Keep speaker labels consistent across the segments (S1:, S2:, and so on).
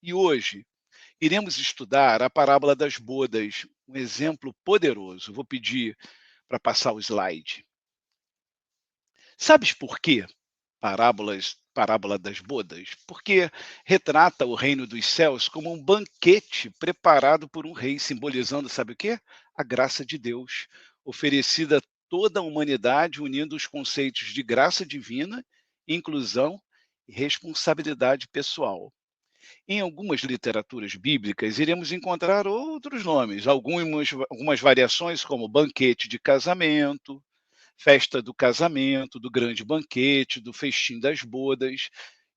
S1: E hoje iremos estudar a parábola das bodas, um exemplo poderoso. Vou pedir para passar o slide. Sabes por quê? Parábola das bodas? Porque retrata o reino dos céus como um banquete preparado por um rei, simbolizando, sabe o quê? A graça de Deus, oferecida a toda a humanidade, unindo os conceitos de graça divina, inclusão e responsabilidade pessoal. Em algumas literaturas bíblicas, iremos encontrar outros nomes, algumas variações, como banquete de casamento, festa do casamento, do grande banquete, do festim das bodas,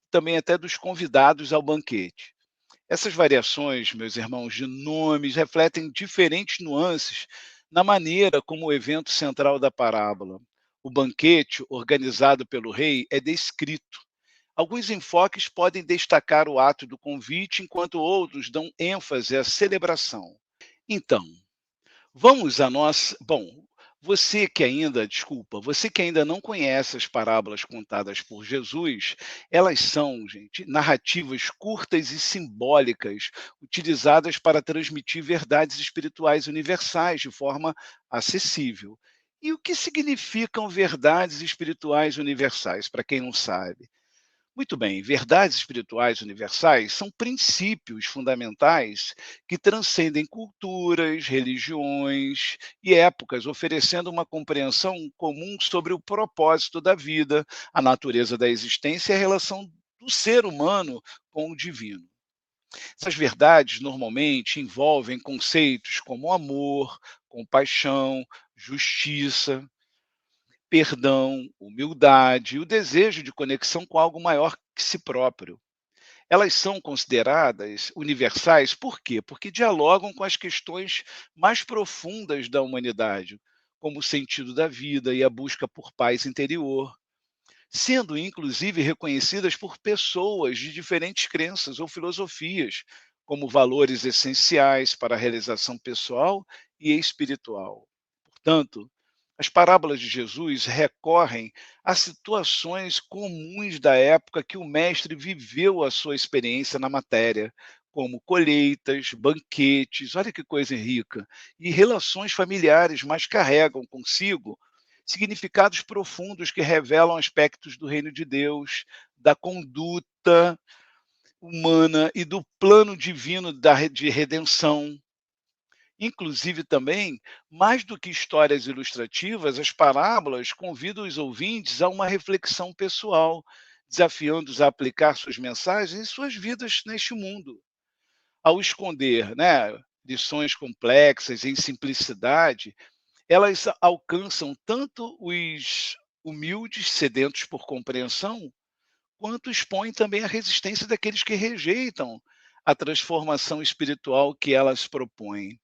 S1: também até dos convidados ao banquete. Essas variações, meus irmãos, de nomes refletem diferentes nuances na maneira como o evento central da parábola, o banquete organizado pelo rei, é descrito. Alguns enfoques podem destacar o ato do convite, enquanto outros dão ênfase à celebração. Então, vamos a nós. Bom, você que ainda não conhece as parábolas contadas por Jesus, elas são, gente, narrativas curtas e simbólicas, utilizadas para transmitir verdades espirituais universais de forma acessível. E o que significam verdades espirituais universais, para quem não sabe? Muito bem, verdades espirituais universais são princípios fundamentais que transcendem culturas, religiões e épocas, oferecendo uma compreensão comum sobre o propósito da vida, a natureza da existência e a relação do ser humano com o divino. Essas verdades normalmente envolvem conceitos como amor, compaixão, justiça, perdão, humildade e o desejo de conexão com algo maior que si próprio. Elas são consideradas universais por quê? Porque dialogam com as questões mais profundas da humanidade, como o sentido da vida e a busca por paz interior, sendo inclusive reconhecidas por pessoas de diferentes crenças ou filosofias, como valores essenciais para a realização pessoal e espiritual. Portanto, as parábolas de Jesus recorrem a situações comuns da época que o mestre viveu a sua experiência na matéria, como colheitas, banquetes, olha que coisa rica, e relações familiares, mas carregam consigo significados profundos que revelam aspectos do reino de Deus, da conduta humana e do plano divino de redenção. Inclusive também, mais do que histórias ilustrativas, as parábolas convidam os ouvintes a uma reflexão pessoal, desafiando-os a aplicar suas mensagens em suas vidas neste mundo. Ao esconder, lições complexas em simplicidade, elas alcançam tanto os humildes, sedentos por compreensão, quanto expõem também a resistência daqueles que rejeitam a transformação espiritual que elas propõem.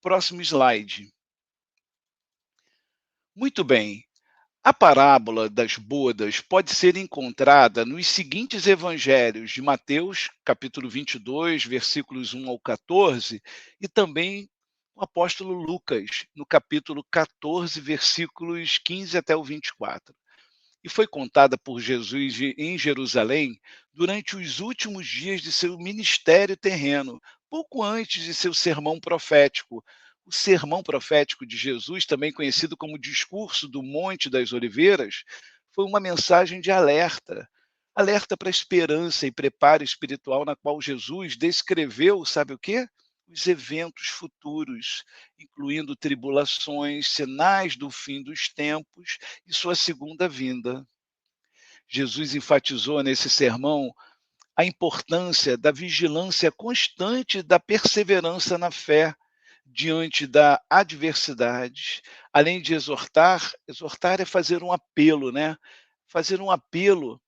S1: Próximo slide. Muito bem. A parábola das bodas pode ser encontrada nos seguintes evangelhos de Mateus, capítulo 22, versículos 1 ao 14, e também o apóstolo Lucas, no capítulo 14, versículos 15 até o 24. E foi contada por Jesus em Jerusalém durante os últimos dias de seu ministério terreno, pouco antes de seu sermão profético. O sermão profético de Jesus, também conhecido como discurso do Monte das Oliveiras, foi uma mensagem de alerta, alerta para a esperança e preparo espiritual na qual Jesus descreveu, sabe o quê? Os eventos futuros, incluindo tribulações, sinais do fim dos tempos e sua segunda vinda. Jesus enfatizou nesse sermão a importância da vigilância constante e da perseverança na fé diante da adversidade, além de exortar é fazer um apelo, né? Fazer um apelo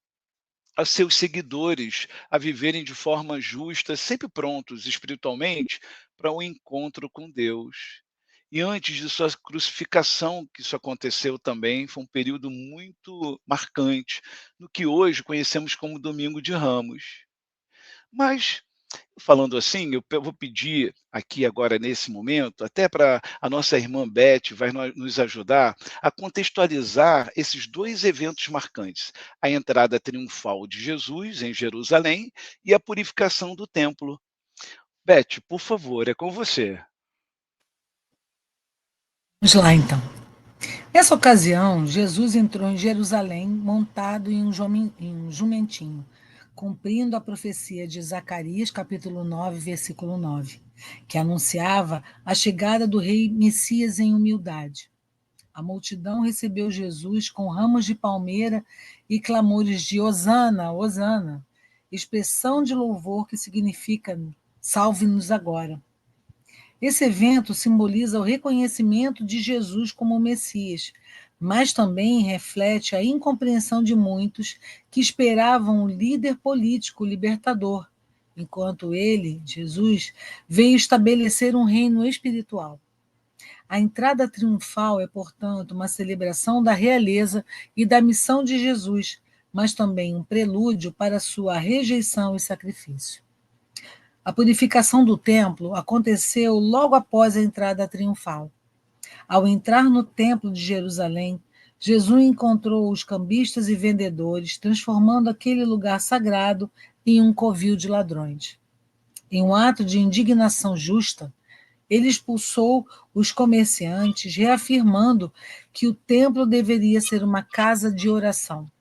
S1: a seus seguidores a viverem de forma justa, sempre prontos espiritualmente para o encontro com Deus. E antes de sua crucificação, que isso aconteceu também, foi um período muito marcante, no que hoje conhecemos como Domingo de Ramos. Mas Falando assim, vou pedir aqui agora nesse momento, até para a nossa irmã Beth vai nos ajudar a contextualizar esses 2 eventos marcantes, a entrada triunfal de Jesus em Jerusalém e a purificação do templo. Beth, por favor, é com você.
S2: Vamos lá então. Nessa ocasião, Jesus entrou em Jerusalém montado em um jumentinho, cumprindo a profecia de Zacarias, capítulo 9, versículo 9, que anunciava a chegada do rei Messias em humildade. A multidão recebeu Jesus com ramos de palmeira e clamores de Hosana, Hosana, expressão de louvor que significa salve-nos agora. Esse evento simboliza o reconhecimento de Jesus como Messias, mas também reflete a incompreensão de muitos que esperavam um líder político libertador, enquanto ele, Jesus, veio estabelecer um reino espiritual. A entrada triunfal é, portanto, uma celebração da realeza e da missão de Jesus, mas também um prelúdio para sua rejeição e sacrifício. A purificação do templo aconteceu logo após a entrada triunfal. Ao entrar no templo de Jerusalém, Jesus encontrou os cambistas e vendedores, transformando aquele lugar sagrado em um covil de ladrões. Em um ato de indignação justa, ele expulsou os comerciantes, reafirmando que o templo deveria ser uma casa de oração.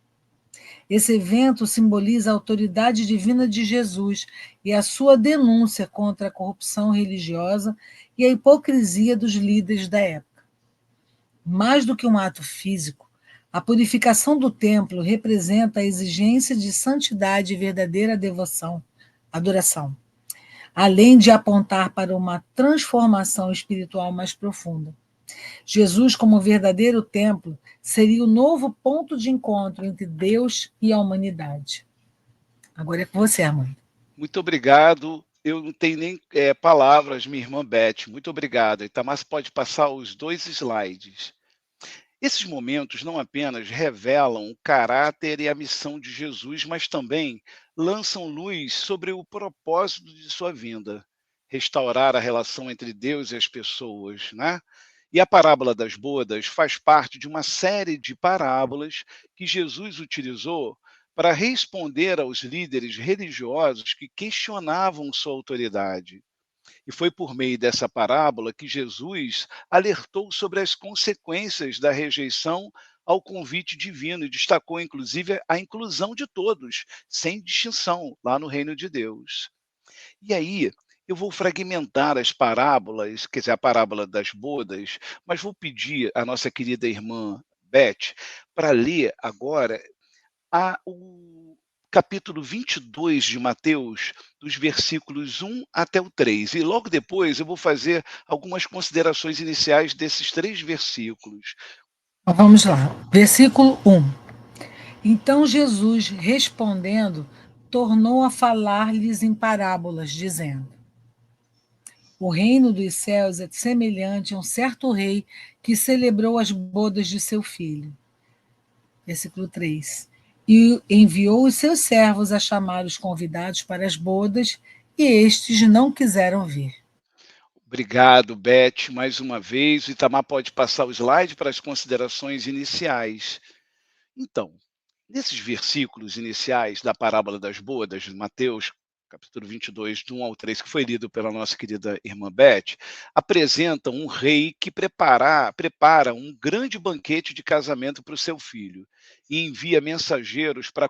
S2: Esse evento simboliza a autoridade divina de Jesus e a sua denúncia contra a corrupção religiosa e a hipocrisia dos líderes da época. Mais do que um ato físico, a purificação do templo representa a exigência de santidade e verdadeira devoção, adoração, além de apontar para uma transformação espiritual mais profunda. Jesus, como verdadeiro templo, seria o novo ponto de encontro entre Deus e a humanidade. Agora é com você, mãe.
S1: Muito obrigado. Eu não tenho nem, palavras, minha irmã Beth, muito obrigado. Itamar, pode passar os 2 slides. Esses momentos não apenas revelam o caráter e a missão de Jesus, mas também lançam luz sobre o propósito de sua vinda, restaurar a relação entre Deus e as pessoas, né? E a parábola das bodas faz parte de uma série de parábolas que Jesus utilizou para responder aos líderes religiosos que questionavam sua autoridade. E foi por meio dessa parábola que Jesus alertou sobre as consequências da rejeição ao convite divino e destacou, inclusive, a inclusão de todos, sem distinção, lá no reino de Deus. E aí, eu vou fragmentar as parábolas, quer dizer, a parábola das bodas, mas vou pedir à nossa querida irmã Beth para ler agora o capítulo 22 de Mateus, dos versículos 1 até o 3. E logo depois eu vou fazer algumas considerações iniciais desses 3 versículos.
S2: Então, vamos lá. Versículo 1. Então Jesus, respondendo, tornou a falar-lhes em parábolas, dizendo: O reino dos céus é semelhante a um certo rei que celebrou as bodas de seu filho. Versículo 3. E enviou os seus servos a chamar os convidados para as bodas, e estes não quiseram vir.
S1: Obrigado, Beth, mais uma vez. O Itamar pode passar o slide para as considerações iniciais. Então, nesses versículos iniciais da parábola das bodas, de Mateus, capítulo 22, do 1 ao 3, que foi lido pela nossa querida irmã Beth, apresenta um rei que prepara um grande banquete de casamento para o seu filho e envia mensageiros para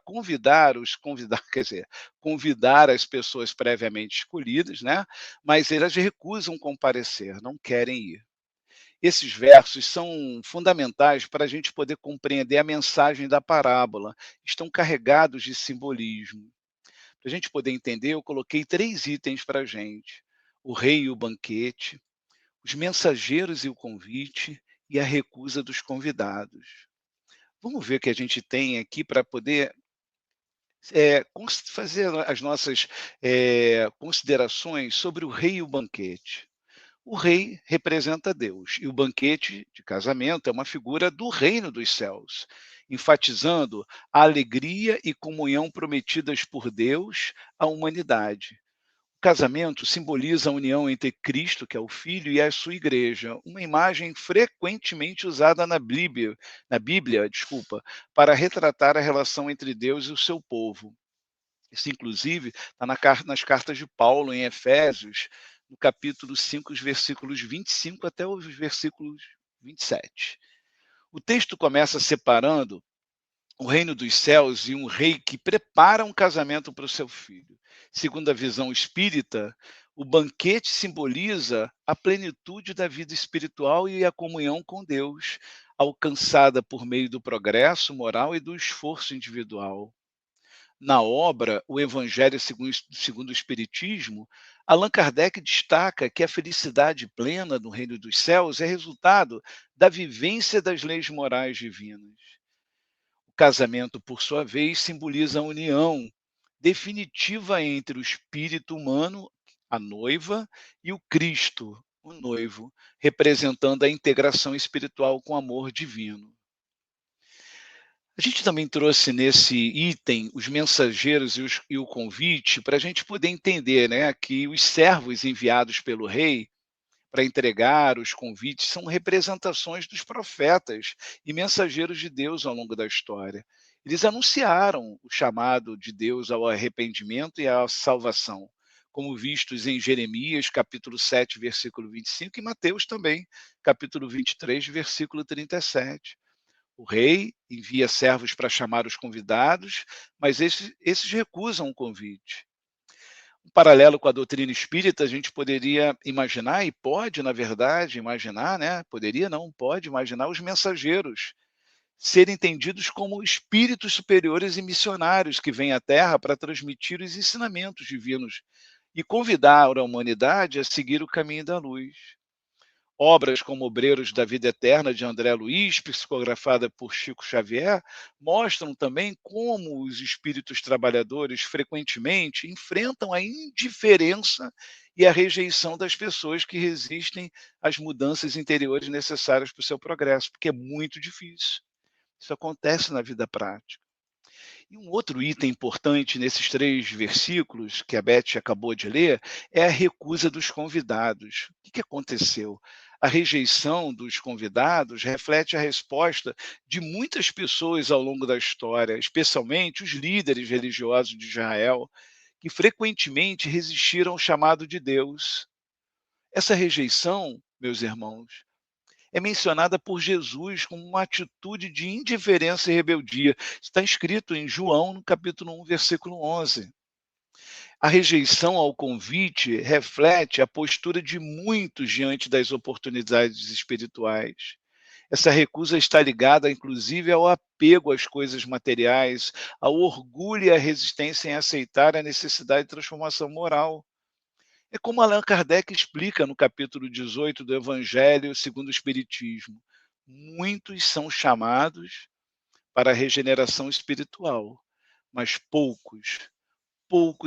S1: quer dizer, convidar as pessoas previamente escolhidas, né? Mas elas recusam comparecer, não querem ir. Esses versos são fundamentais para a gente poder compreender a mensagem da parábola, estão carregados de simbolismo. Para a gente poder entender, eu coloquei 3 itens para a gente: o rei e o banquete, os mensageiros e o convite, e a recusa dos convidados. Vamos ver o que a gente tem aqui para poder fazer as nossas considerações sobre o rei e o banquete. O rei representa Deus e o banquete de casamento é uma figura do reino dos céus, enfatizando a alegria e comunhão prometidas por Deus à humanidade. casamento simboliza a união entre Cristo, que é o Filho, e a sua igreja, uma imagem frequentemente usada na Bíblia, desculpa, para retratar a relação entre Deus e o seu povo. Isso, inclusive, está nas cartas de Paulo, em Efésios, no capítulo 5, os versículos 25 até os versículos 27. O texto começa separando o reino dos céus e um rei que prepara um casamento para o seu filho. Segundo a visão espírita, o banquete simboliza a plenitude da vida espiritual e a comunhão com Deus, alcançada por meio do progresso moral e do esforço individual. Na obra O Evangelho segundo o Espiritismo, Allan Kardec destaca que a felicidade plena no reino dos céus é resultado da vivência das leis morais divinas. O casamento, por sua vez, simboliza a união definitiva entre o espírito humano, a noiva, e o Cristo, o noivo, representando a integração espiritual com o amor divino. A gente também trouxe nesse item os mensageiros e o convite para a gente poder entender, né, que os servos enviados pelo rei para entregar os convites são representações dos profetas e mensageiros de Deus ao longo da história. Eles anunciaram o chamado de Deus ao arrependimento e à salvação, como vistos em Jeremias, capítulo 7, versículo 25, e Mateus também, capítulo 23, versículo 37. O rei envia servos para chamar os convidados, mas esses recusam o convite. Um paralelo com a doutrina espírita, a gente poderia imaginar, e pode, na verdade, imaginar, né? Poderia não, pode imaginar os mensageiros serem entendidos como espíritos superiores e missionários que vêm à Terra para transmitir os ensinamentos divinos e convidar a humanidade a seguir o caminho da luz. Obras como Obreiros da Vida Eterna, de André Luiz, psicografada por Chico Xavier, mostram também como os espíritos trabalhadores frequentemente enfrentam a indiferença e a rejeição das pessoas que resistem às mudanças interiores necessárias para o seu progresso, porque é muito difícil. Isso acontece na vida prática. E um outro item importante nesses 3 versículos que a Beth acabou de ler é a recusa dos convidados. O que aconteceu? A rejeição dos convidados reflete a resposta de muitas pessoas ao longo da história, especialmente os líderes religiosos de Israel, que frequentemente resistiram ao chamado de Deus. Essa rejeição, meus irmãos, é mencionada por Jesus como uma atitude de indiferença e rebeldia. Está escrito em João, no capítulo 1, versículo 11. A rejeição ao convite reflete a postura de muitos diante das oportunidades espirituais. Essa recusa está ligada, inclusive, ao apego às coisas materiais, ao orgulho e à resistência em aceitar a necessidade de transformação moral. É como Allan Kardec explica no capítulo 18 do Evangelho segundo o Espiritismo. Muitos são chamados para a regeneração espiritual, mas poucos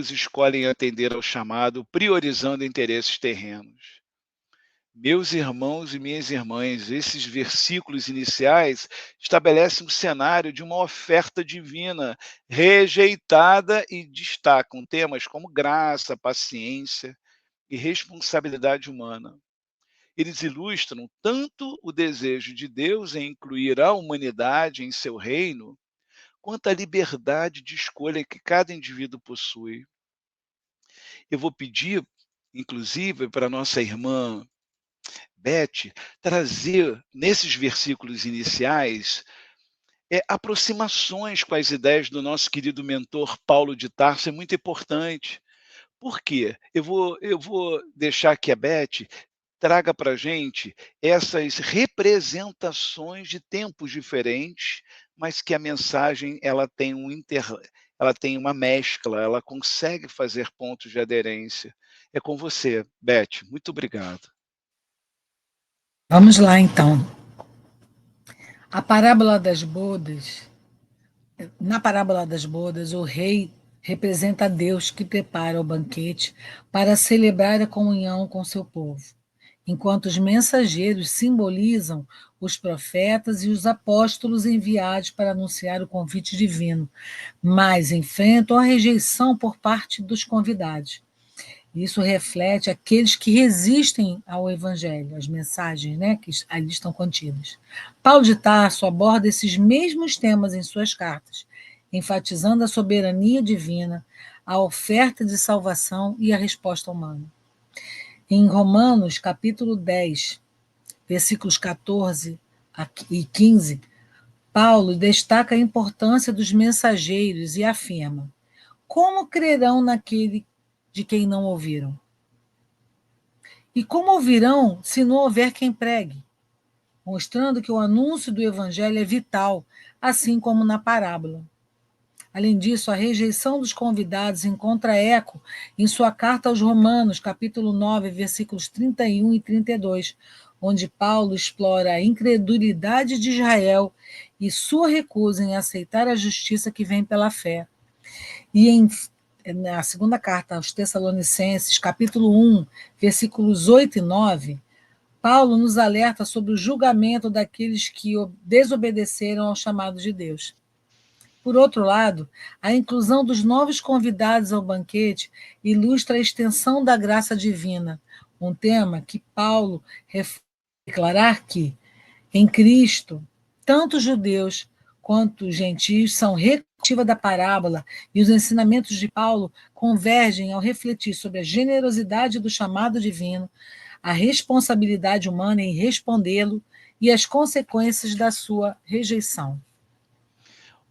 S1: escolhem atender ao chamado, priorizando interesses terrenos. Meus irmãos e minhas irmãs, esses versículos iniciais estabelecem um cenário de uma oferta divina rejeitada e destacam temas como graça, paciência e responsabilidade humana. Eles ilustram tanto o desejo de Deus em incluir a humanidade em seu reino, quanto a liberdade de escolha que cada indivíduo possui. Eu vou pedir, inclusive, para nossa irmã Beth trazer, nesses versículos iniciais, aproximações com as ideias do nosso querido mentor Paulo de Tarso, é muito importante. Por quê? Eu vou deixar que a Beth traga para a gente essas representações de tempos diferentes, mas que a mensagem ela tem uma mescla, ela consegue fazer pontos de aderência. É com você, Beth. Muito obrigado.
S2: Vamos lá, então. A parábola das bodas. Na parábola das bodas, o rei representa Deus que prepara o banquete para celebrar a comunhão com seu povo, enquanto os mensageiros simbolizam os profetas e os apóstolos enviados para anunciar o convite divino, mas enfrentam a rejeição por parte dos convidados. Isso reflete aqueles que resistem ao Evangelho, às mensagens, né, que ali estão contidas. Paulo de Tarso aborda esses mesmos temas em suas cartas, enfatizando a soberania divina, a oferta de salvação e a resposta humana. Em Romanos, capítulo 10, versículos 14 e 15, Paulo destaca a importância dos mensageiros e afirma: como crerão naquele de quem não ouviram? E como ouvirão se não houver quem pregue? Mostrando que o anúncio do evangelho é vital, assim como na parábola. Além disso, a rejeição dos convidados encontra eco em sua carta aos Romanos, capítulo 9, versículos 31 e 32, onde Paulo explora a incredulidade de Israel e sua recusa em aceitar a justiça que vem pela fé. E na segunda carta aos Tessalonicenses, capítulo 1, versículos 8 e 9, Paulo nos alerta sobre o julgamento daqueles que desobedeceram ao chamado de Deus. Por outro lado, a inclusão dos novos convidados ao banquete ilustra a extensão da graça divina, um tema que Paulo declarar que, em Cristo, tanto os judeus quanto os gentios são recursiva da parábola e os ensinamentos de Paulo convergem ao refletir sobre a generosidade do chamado divino, a responsabilidade humana em respondê-lo e as consequências da sua rejeição.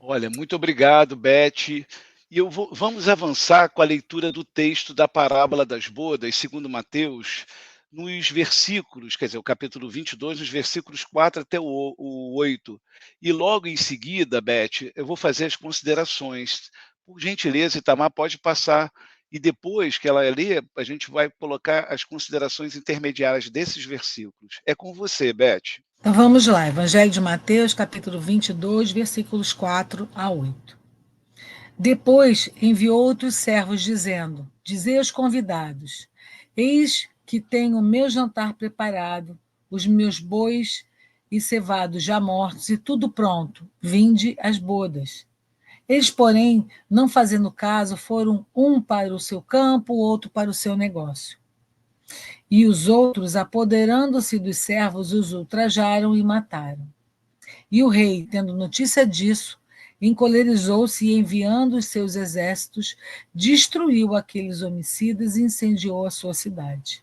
S1: Olha, muito obrigado, Beth. E vamos avançar com a leitura do texto da parábola das bodas, segundo Mateus, nos versículos, quer dizer, o capítulo 22, nos versículos 4 até o 8. E logo em seguida, Beth, eu vou fazer as considerações. Por gentileza, Itamar, pode passar. E depois que ela lê, a gente vai colocar as considerações intermediárias desses versículos. É com você, Beth.
S2: Então vamos lá, Evangelho de Mateus, capítulo 22, versículos 4 a 8. Depois enviou outros servos, dizendo: dizei aos convidados: eis que tenho o meu jantar preparado, os meus bois e cevados já mortos, e tudo pronto. Vinde às bodas. Eles, porém, não fazendo caso, foram um para o seu campo, outro para o seu negócio. E os outros, apoderando-se dos servos, os ultrajaram e mataram. E o rei, tendo notícia disso, encolerizou-se e, enviando os seus exércitos, destruiu aqueles homicidas e incendiou a sua cidade.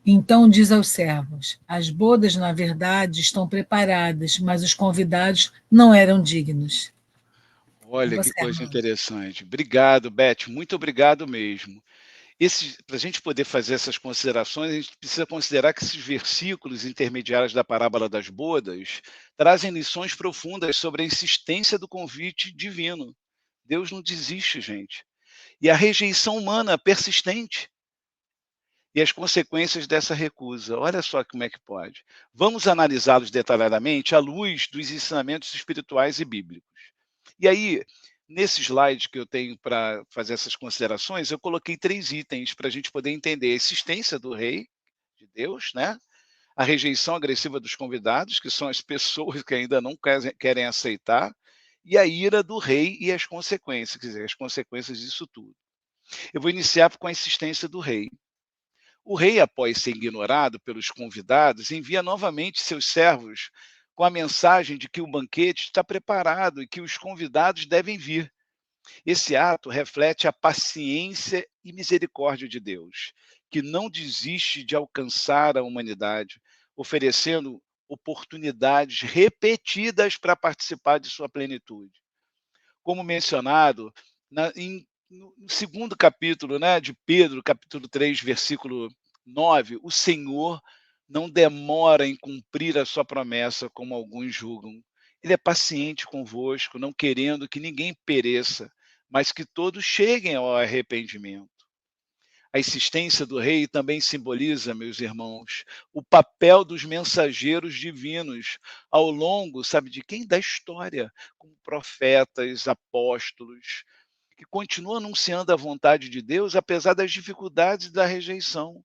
S2: Então diz aos servos: as bodas, na verdade, estão preparadas, mas os convidados não eram dignos. Com
S1: Olha que
S2: você,
S1: coisa
S2: Armando.
S1: interessante. Obrigado, Beth, muito obrigado mesmo. Para a gente poder fazer essas considerações, a gente precisa considerar que esses versículos intermediários da parábola das bodas trazem lições profundas sobre a insistência do convite divino. Deus não desiste, gente. E a rejeição humana persistente e as consequências dessa recusa. Olha só como é que pode. Vamos analisá-los detalhadamente à luz dos ensinamentos espirituais e bíblicos. E aí, nesse slide que eu tenho para fazer essas considerações, eu coloquei 3 itens para a gente poder entender a existência do rei, de Deus, né? A rejeição agressiva dos convidados, que são as pessoas que ainda não querem aceitar, e a ira do rei e as consequências, quer dizer, as consequências disso tudo. Eu vou iniciar com a insistência do rei. O rei, após ser ignorado pelos convidados, envia novamente seus servos com a mensagem de que o banquete está preparado e que os convidados devem vir. Esse ato reflete a paciência e misericórdia de Deus, que não desiste de alcançar a humanidade, oferecendo oportunidades repetidas para participar de sua plenitude. Como mencionado, no segundo capítulo, né, de Pedro, capítulo 3, versículo 9, o Senhor não demora em cumprir a sua promessa, como alguns julgam. Ele é paciente convosco, não querendo que ninguém pereça, mas que todos cheguem ao arrependimento. A insistência do rei também simboliza, meus irmãos, o papel dos mensageiros divinos ao longo, sabe de quem? Da história, como profetas, apóstolos, que continuam anunciando a vontade de Deus apesar das dificuldades da rejeição.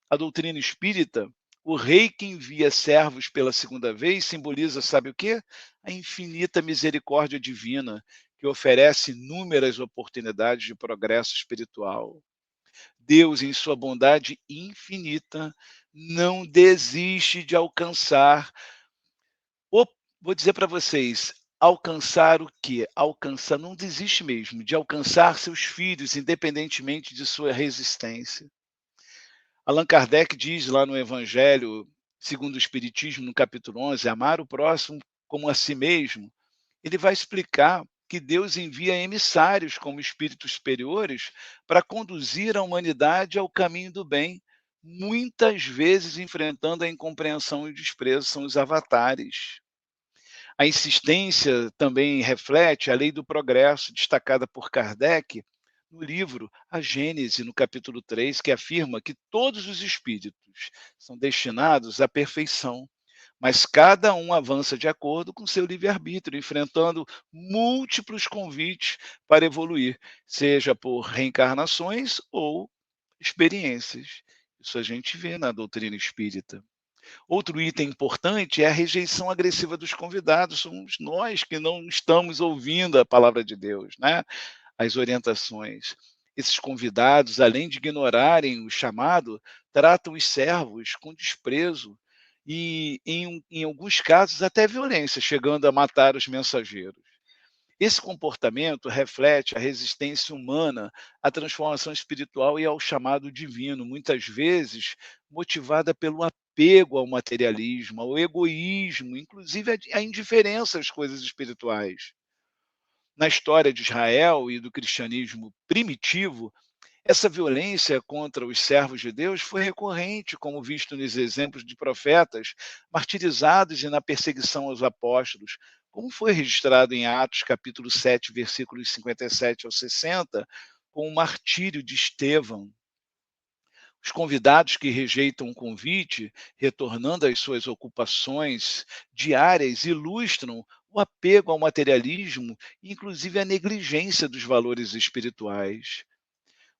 S1: A doutrina espírita, o rei que envia servos pela segunda vez simboliza, sabe o quê? A infinita misericórdia divina, que oferece inúmeras oportunidades de progresso espiritual. Deus, em sua bondade infinita, não desiste de alcançar o vou dizer para vocês, alcançar o quê? Alcançar não desiste mesmo de alcançar seus filhos, independentemente de sua resistência. Allan Kardec diz lá no Evangelho segundo o Espiritismo, no capítulo 11, amar o próximo como a si mesmo. Ele vai explicar que Deus envia emissários como espíritos superiores para conduzir a humanidade ao caminho do bem, muitas vezes enfrentando a incompreensão e o desprezo, são os avatares. A insistência também reflete a lei do progresso, destacada por Kardec no livro A Gênese, no capítulo 3, que afirma que todos os espíritos são destinados à perfeição, mas cada um avança de acordo com seu livre-arbítrio, enfrentando múltiplos convites para evoluir, seja por reencarnações ou experiências. Isso a gente vê na doutrina espírita. Outro item importante é a rejeição agressiva dos convidados. Somos nós que não estamos ouvindo a palavra de Deus, né? As orientações. Esses convidados, além de ignorarem o chamado, tratam os servos com desprezo e, em alguns casos, até violência, chegando a matar os mensageiros. Esse comportamento reflete a resistência humana à transformação espiritual e ao chamado divino, muitas vezes motivada pelo apego ao materialismo, ao egoísmo, inclusive à indiferença às coisas espirituais. Na história de Israel e do cristianismo primitivo, essa violência contra os servos de Deus foi recorrente, como visto nos exemplos de profetas martirizados e na perseguição aos apóstolos, como foi registrado em Atos capítulo 7, versículos 57 ao 60, com o martírio de Estevão. Os convidados que rejeitam o convite, retornando às suas ocupações diárias, ilustram o apego ao materialismo, inclusive a negligência dos valores espirituais.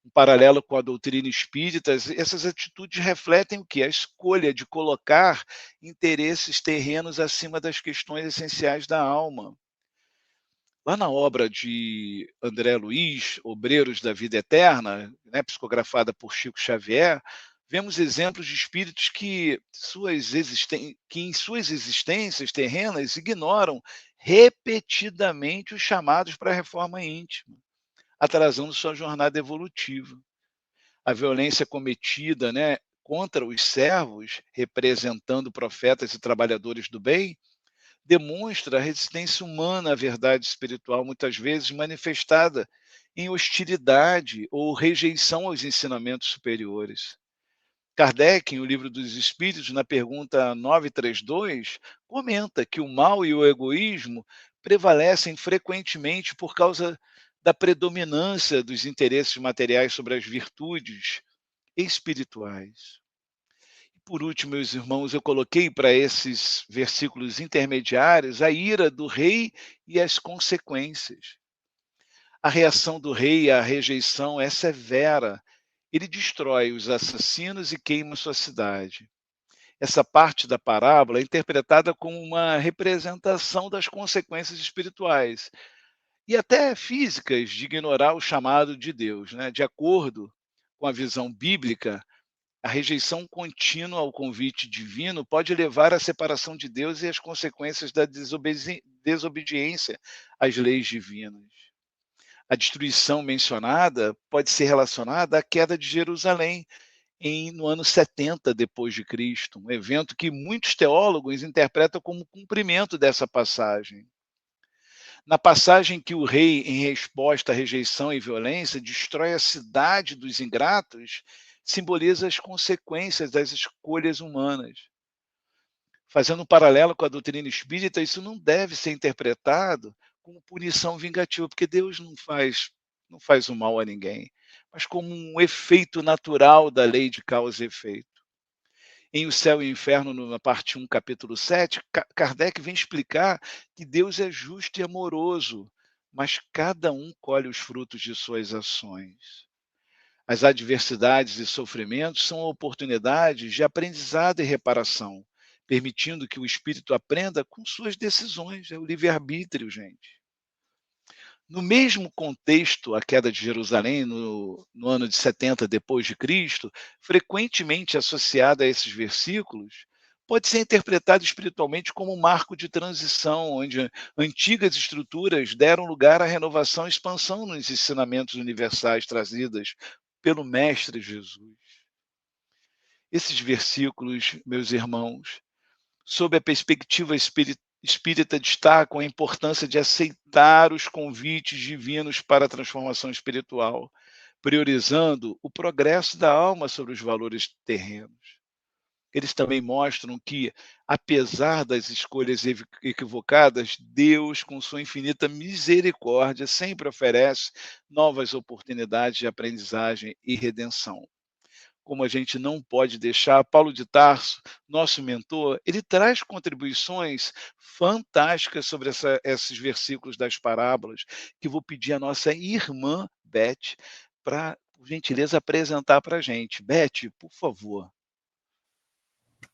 S1: Um paralelo com a doutrina espírita, essas atitudes refletem o que? A escolha de colocar interesses terrenos acima das questões essenciais da alma. Lá na obra de André Luiz, Obreiros da Vida Eterna, né, psicografada por Chico Xavier, vemos exemplos de espíritos que em suas existências terrenas ignoram repetidamente os chamados para a reforma íntima, atrasando sua jornada evolutiva. A violência cometida, né, contra os servos, representando profetas e trabalhadores do bem, demonstra a resistência humana à verdade espiritual, muitas vezes manifestada em hostilidade ou rejeição aos ensinamentos superiores. Kardec, em O Livro dos Espíritos, na pergunta 932, comenta que o mal e o egoísmo prevalecem frequentemente por causa da predominância dos interesses materiais sobre as virtudes espirituais. Por último, meus irmãos, eu coloquei para esses versículos intermediários a ira do rei e as consequências. A reação do rei à rejeição é severa. Ele destrói os assassinos e queima sua cidade. Essa parte da parábola é interpretada como uma representação das consequências espirituais e até físicas de ignorar o chamado de Deus, né? De acordo com a visão bíblica, a rejeição contínua ao convite divino pode levar à separação de Deus e às consequências da desobediência às leis divinas. A destruição mencionada pode ser relacionada à queda de Jerusalém no ano 70 depois de Cristo, um evento que muitos teólogos interpretam como cumprimento dessa passagem. Na passagem que o rei, em resposta à rejeição e violência, destrói a cidade dos ingratos, simboliza as consequências das escolhas humanas. Fazendo um paralelo com a doutrina espírita, isso não deve ser interpretado como punição vingativa, porque Deus não faz o mal a ninguém, mas como um efeito natural da lei de causa e efeito. Em O Céu e o Inferno, na parte 1, capítulo 7, Kardec vem explicar que Deus é justo e amoroso, mas cada um colhe os frutos de suas ações. As adversidades e sofrimentos são oportunidades de aprendizado e reparação, permitindo que o espírito aprenda com suas decisões. É o livre-arbítrio, gente. No mesmo contexto, a queda de Jerusalém no ano de 70 depois de Cristo, frequentemente associada a esses versículos, pode ser interpretado espiritualmente como um marco de transição, onde antigas estruturas deram lugar à renovação e expansão nos ensinamentos universais trazidas pelo Mestre Jesus. Esses versículos, meus irmãos, sob a perspectiva espírita, destacam a importância de aceitar os convites divinos para a transformação espiritual, priorizando o progresso da alma sobre os valores terrenos. Eles também mostram que, apesar das escolhas equivocadas, Deus, com sua infinita misericórdia, sempre oferece novas oportunidades de aprendizagem e redenção. Como a gente não pode deixar, Paulo de Tarso, nosso mentor, ele traz contribuições fantásticas sobre esses versículos das parábolas, que eu vou pedir à nossa irmã Beth para, por gentileza, apresentar para a gente. Beth, por favor.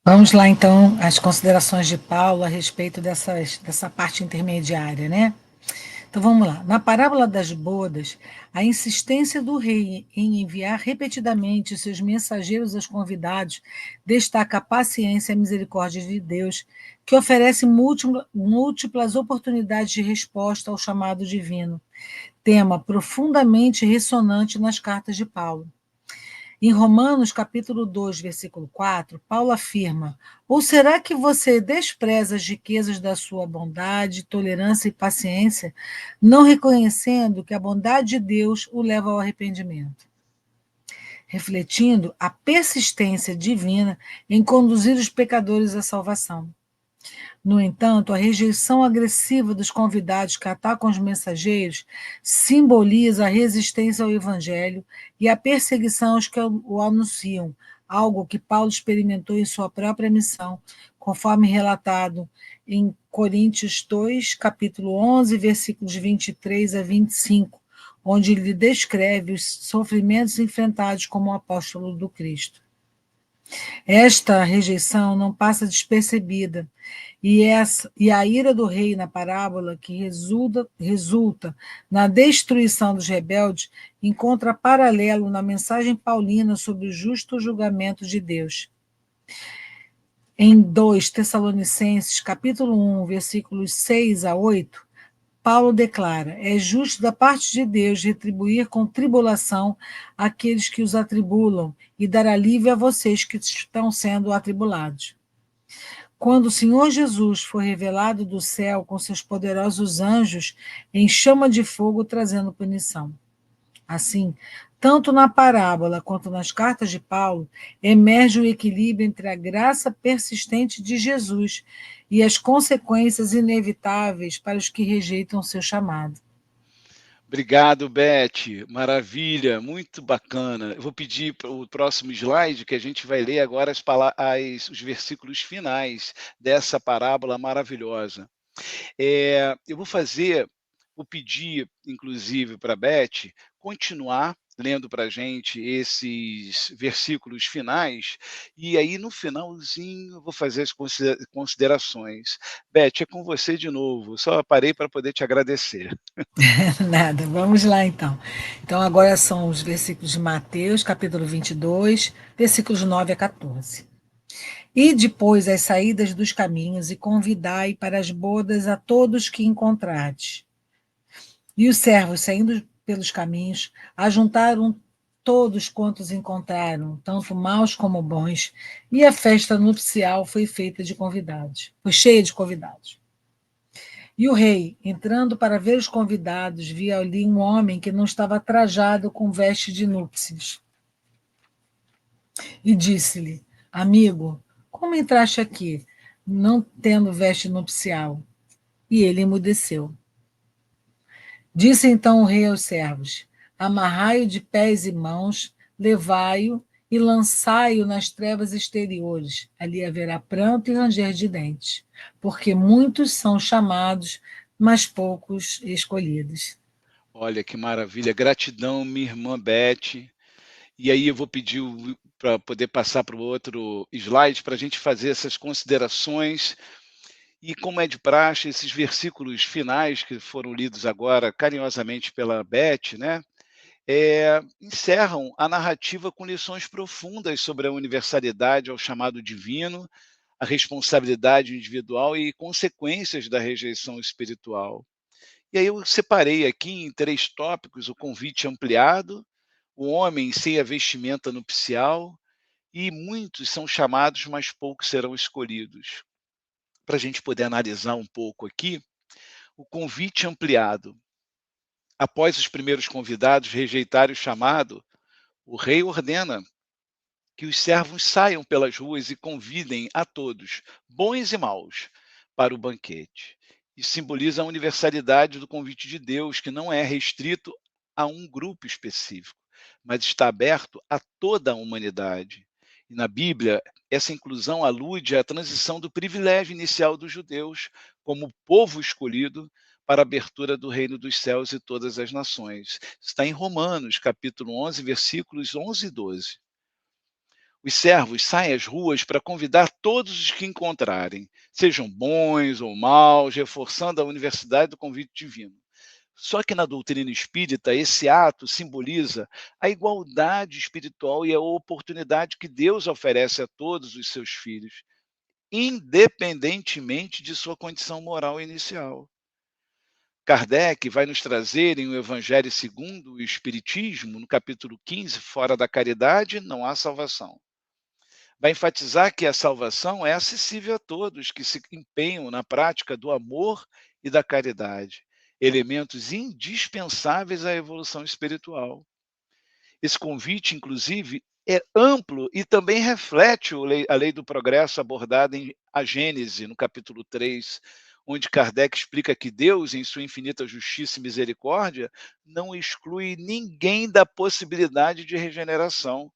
S2: Vamos lá, então, as considerações de Paulo a respeito dessa parte intermediária, né? Então vamos lá. Na parábola das bodas, a insistência do rei em enviar repetidamente seus mensageiros aos convidados destaca a paciência e a misericórdia de Deus, que oferece múltiplas oportunidades de resposta ao chamado divino, tema profundamente ressonante nas cartas de Paulo. Em Romanos, capítulo 2, versículo 4, Paulo afirma: Ou será que você despreza as riquezas da sua bondade, tolerância e paciência, não reconhecendo que a bondade de Deus o leva ao arrependimento? Refletindo a persistência divina em conduzir os pecadores à salvação. No entanto, a rejeição agressiva dos convidados que atacam os mensageiros simboliza a resistência ao evangelho e a perseguição aos que o anunciam, algo que Paulo experimentou em sua própria missão, conforme relatado em Coríntios 2, capítulo 11, versículos 23 a 25, onde ele descreve os sofrimentos enfrentados como apóstolo do Cristo. Esta rejeição não passa despercebida, e a ira do rei na parábola, que resulta na destruição dos rebeldes, encontra paralelo na mensagem paulina sobre o justo julgamento de Deus. Em 2 Tessalonicenses, capítulo 1, versículos 6 a 8, Paulo declara: é justo da parte de Deus retribuir com tribulação aqueles que os atribulam e dar alívio a vocês que estão sendo atribulados. Quando o Senhor Jesus foi revelado do céu com seus poderosos anjos em chama de fogo trazendo punição. Assim, tanto na parábola quanto nas cartas de Paulo, emerge o equilíbrio entre a graça persistente de Jesus e as consequências inevitáveis para os que rejeitam seu chamado.
S1: Obrigado, Beth. Maravilha, muito bacana. Eu vou pedir para o próximo slide, que a gente vai ler agora os versículos finais dessa parábola maravilhosa. Eu vou pedir, inclusive, para a Beth continuar lendo para a gente esses versículos finais, e aí no finalzinho eu vou fazer as considerações. Beth, é com você de novo, só parei para poder te agradecer.
S2: Nada, vamos lá então. Então, agora são os versículos de Mateus, capítulo 22, versículos 9 a 14. E depois as saídas dos caminhos, e convidai para as bodas a todos que encontrardes. E os servos, saindo pelos caminhos, ajuntaram todos quantos encontraram, tanto maus como bons, e a festa nupcial foi feita de convidados, foi cheia de convidados. E o rei, entrando para ver os convidados, via ali um homem que não estava trajado com veste de núpcias. E disse-lhe: Amigo, como entraste aqui, não tendo veste nupcial? E ele emudeceu. Disse então o rei aos servos: Amarrai-o de pés e mãos, levai-o e lançai-o nas trevas exteriores. Ali haverá pranto e ranger de dentes, porque muitos são chamados, mas poucos escolhidos.
S1: Olha que maravilha, gratidão, minha irmã Beth. E aí eu vou pedir para poder passar para o outro slide para a gente fazer essas considerações. E como é de praxe, esses versículos finais que foram lidos agora carinhosamente pela Beth, né, encerram a narrativa com lições profundas sobre a universalidade ao chamado divino, a responsabilidade individual e consequências da rejeição espiritual. E aí eu separei aqui em 3 tópicos: o convite ampliado, o homem sem a vestimenta nupcial e muitos são chamados, mas poucos serão escolhidos. Para a gente poder analisar um pouco aqui, o convite ampliado. Após os primeiros convidados rejeitarem o chamado, o rei ordena que os servos saiam pelas ruas e convidem a todos, bons e maus, para o banquete. Isso simboliza a universalidade do convite de Deus, que não é restrito a um grupo específico, mas está aberto a toda a humanidade. E na Bíblia, essa inclusão alude à transição do privilégio inicial dos judeus, como povo escolhido, para a abertura do reino dos céus e todas as nações. Está em Romanos, capítulo 11, versículos 11 e 12. Os servos saem às ruas para convidar todos os que encontrarem, sejam bons ou maus, reforçando a universidade do convite divino. Só que na doutrina espírita, esse ato simboliza a igualdade espiritual e a oportunidade que Deus oferece a todos os seus filhos, independentemente de sua condição moral inicial. Kardec vai nos trazer em O Evangelho segundo o Espiritismo, no capítulo 15, Fora da Caridade, não há salvação. Vai enfatizar que a salvação é acessível a todos que se empenham na prática do amor e da caridade, elementos indispensáveis à evolução espiritual. Esse convite, inclusive, é amplo e também reflete a lei do progresso abordada em A Gênese, no capítulo 3, onde Kardec explica que Deus, em sua infinita justiça e misericórdia, não exclui ninguém da possibilidade de regeneração.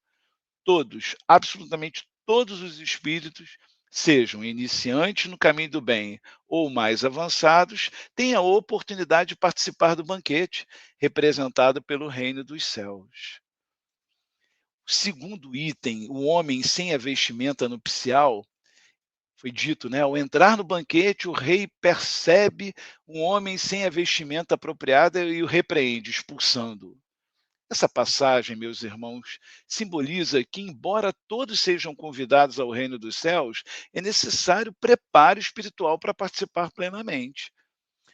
S1: Todos, absolutamente todos os espíritos, sejam iniciantes no caminho do bem ou mais avançados, têm a oportunidade de participar do banquete, representado pelo reino dos céus. O segundo item, o homem sem a vestimenta nupcial, foi dito, né? Ao entrar no banquete, o rei percebe um homem sem a vestimenta apropriada e o repreende, expulsando-o. Essa passagem, meus irmãos, simboliza que, embora todos sejam convidados ao reino dos céus, é necessário preparo espiritual para participar plenamente.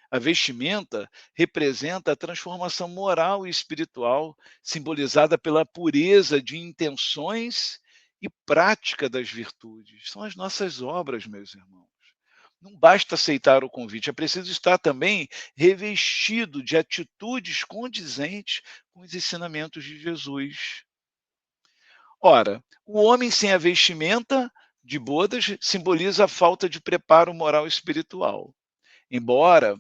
S1: A vestimenta representa a transformação moral e espiritual, simbolizada pela pureza de intenções e prática das virtudes. São as nossas obras, meus irmãos. Não basta aceitar o convite, é preciso estar também revestido de atitudes condizentes com os ensinamentos de Jesus. Ora, o homem sem a vestimenta de bodas simboliza a falta de preparo moral e espiritual. Embora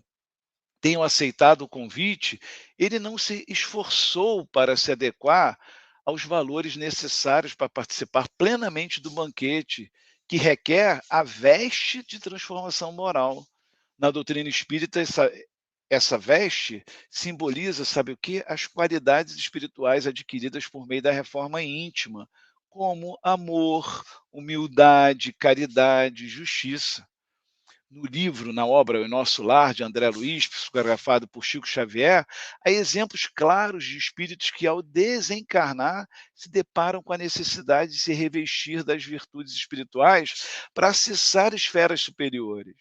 S1: tenham aceitado o convite, ele não se esforçou para se adequar aos valores necessários para participar plenamente do banquete, que requer a veste de transformação moral. Na doutrina espírita, essa veste simboliza, sabe o que? As qualidades espirituais adquiridas por meio da reforma íntima, como amor, humildade, caridade, justiça. No livro, na obra O Nosso Lar, de André Luiz, psicografado por Chico Xavier, há exemplos claros de espíritos que, ao desencarnar, se deparam com a necessidade de se revestir das virtudes espirituais para acessar esferas superiores.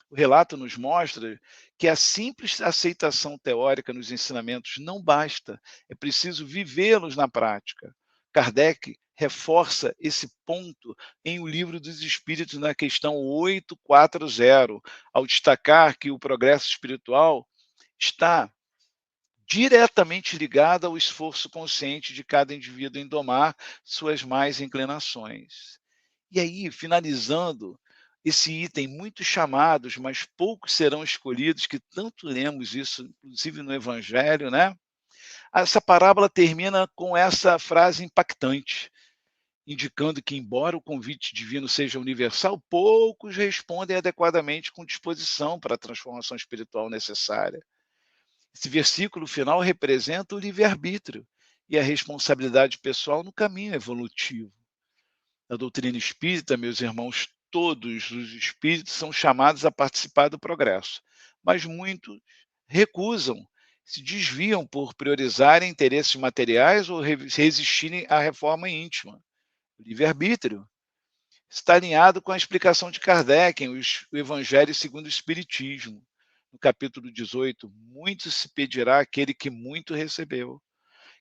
S1: O relato nos mostra que a simples aceitação teórica nos ensinamentos não basta, é preciso vivê-los na prática. Kardec reforça esse ponto em O Livro dos Espíritos, na questão 840, ao destacar que o progresso espiritual está diretamente ligado ao esforço consciente de cada indivíduo em domar suas más inclinações. E aí, finalizando esse item, muitos chamados, mas poucos serão escolhidos, que tanto lemos isso, inclusive no Evangelho, né? Essa parábola termina com essa frase impactante, indicando que, embora o convite divino seja universal, poucos respondem adequadamente com disposição para a transformação espiritual necessária. Esse versículo final representa o livre-arbítrio e a responsabilidade pessoal no caminho evolutivo. Na doutrina espírita, meus irmãos, todos os espíritos são chamados a participar do progresso, mas muitos recusam, se desviam por priorizarem interesses materiais ou resistirem à reforma íntima. O livre-arbítrio está alinhado com a explicação de Kardec em O Evangelho segundo o Espiritismo. No capítulo 18, muito se pedirá àquele que muito recebeu,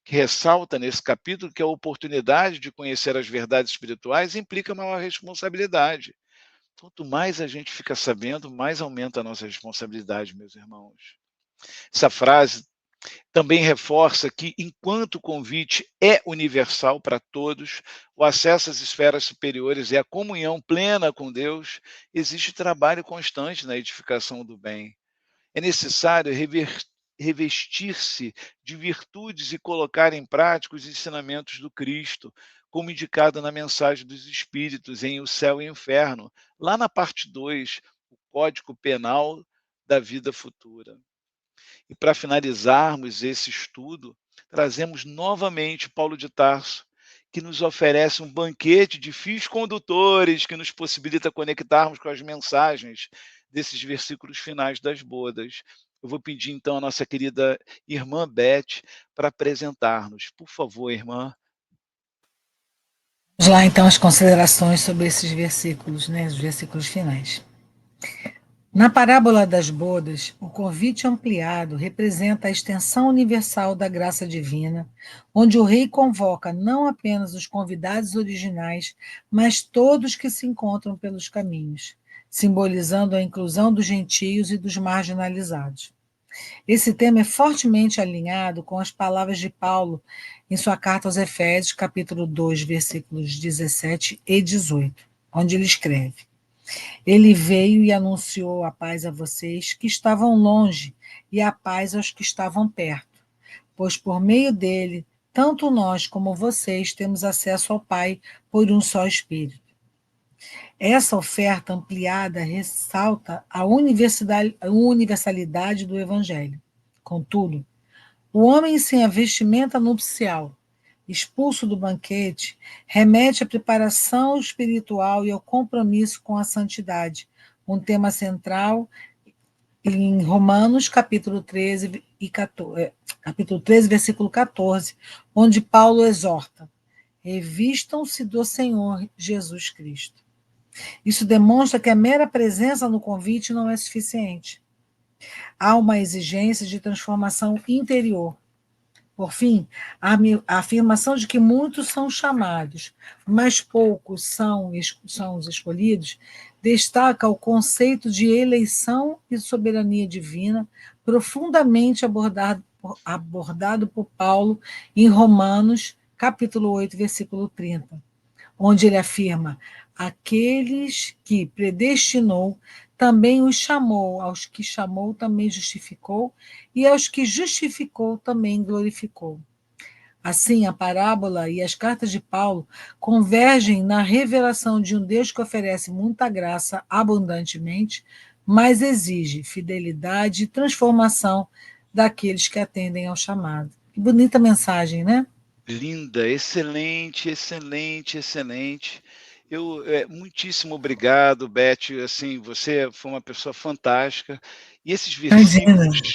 S1: que ressalta nesse capítulo que a oportunidade de conhecer as verdades espirituais implica maior responsabilidade. Quanto mais a gente fica sabendo, mais aumenta a nossa responsabilidade, meus irmãos. Essa frase também reforça que, enquanto o convite é universal para todos, o acesso às esferas superiores e a comunhão plena com Deus, existe trabalho constante na edificação do bem. É necessário revestir-se de virtudes e colocar em prática os ensinamentos do Cristo, como indicado na mensagem dos Espíritos em O Céu e o Inferno, lá na parte 2, o Código Penal da Vida Futura. E para finalizarmos esse estudo, trazemos novamente Paulo de Tarso, que nos oferece um banquete de fios condutores que nos possibilita conectarmos com as mensagens desses versículos finais das bodas. Eu vou pedir então a nossa querida irmã Beth para apresentar-nos. Por favor, irmã.
S2: Vamos lá então as considerações sobre esses versículos, né, os versículos finais. Na parábola das bodas, o convite ampliado representa a extensão universal da graça divina, onde o rei convoca não apenas os convidados originais, mas todos que se encontram pelos caminhos, simbolizando a inclusão dos gentios e dos marginalizados. Esse tema é fortemente alinhado com as palavras de Paulo em sua carta aos Efésios, capítulo 2, versículos 17 e 18, onde ele escreve: Ele veio e anunciou a paz a vocês que estavam longe e a paz aos que estavam perto, pois por meio dele, tanto nós como vocês temos acesso ao Pai por um só Espírito. Essa oferta ampliada ressalta a universalidade do Evangelho. Contudo, o homem sem a vestimenta nupcial, expulso do banquete, remete à preparação espiritual e ao compromisso com a santidade, um tema central em Romanos, capítulo 13, capítulo 13, versículo 14, onde Paulo exorta: revistam-se do Senhor Jesus Cristo. Isso demonstra que a mera presença no convite não é suficiente. Há uma exigência de transformação interior. Por fim, a afirmação de que muitos são chamados, mas poucos são os escolhidos, destaca o conceito de eleição e soberania divina, profundamente abordado por Paulo em Romanos, capítulo 8, versículo 30, onde ele afirma: aqueles que predestinou, também os chamou, aos que chamou, também justificou, e aos que justificou, também glorificou. Assim, a parábola e as cartas de Paulo convergem na revelação de um Deus que oferece muita graça abundantemente, mas exige fidelidade e transformação daqueles que atendem ao chamado. Que bonita mensagem, né?
S1: Linda, excelente, excelente, excelente. Muitíssimo obrigado, Beth. Assim, você foi uma pessoa fantástica. E esses
S2: Imagina.
S1: versículos,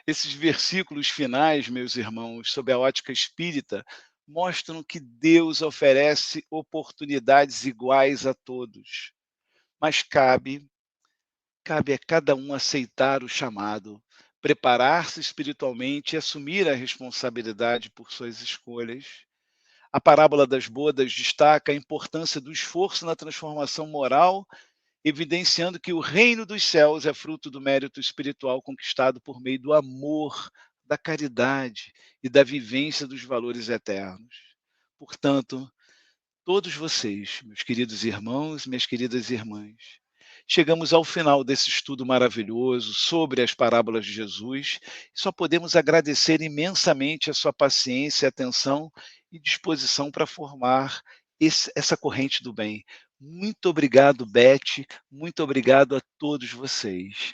S1: esses versículos finais, meus irmãos, sob a ótica espírita, mostram que Deus oferece oportunidades iguais a todos. Mas cabe a cada um aceitar o chamado, preparar-se espiritualmente e assumir a responsabilidade por suas escolhas. A parábola das bodas destaca a importância do esforço na transformação moral, evidenciando que o reino dos céus é fruto do mérito espiritual conquistado por meio do amor, da caridade e da vivência dos valores eternos. Portanto, todos vocês, meus queridos irmãos, minhas queridas irmãs, chegamos ao final desse estudo maravilhoso sobre as parábolas de Jesus e só podemos agradecer imensamente a sua paciência, atenção e disposição para formar essa corrente do bem. Muito obrigado, Beth, muito obrigado a todos vocês.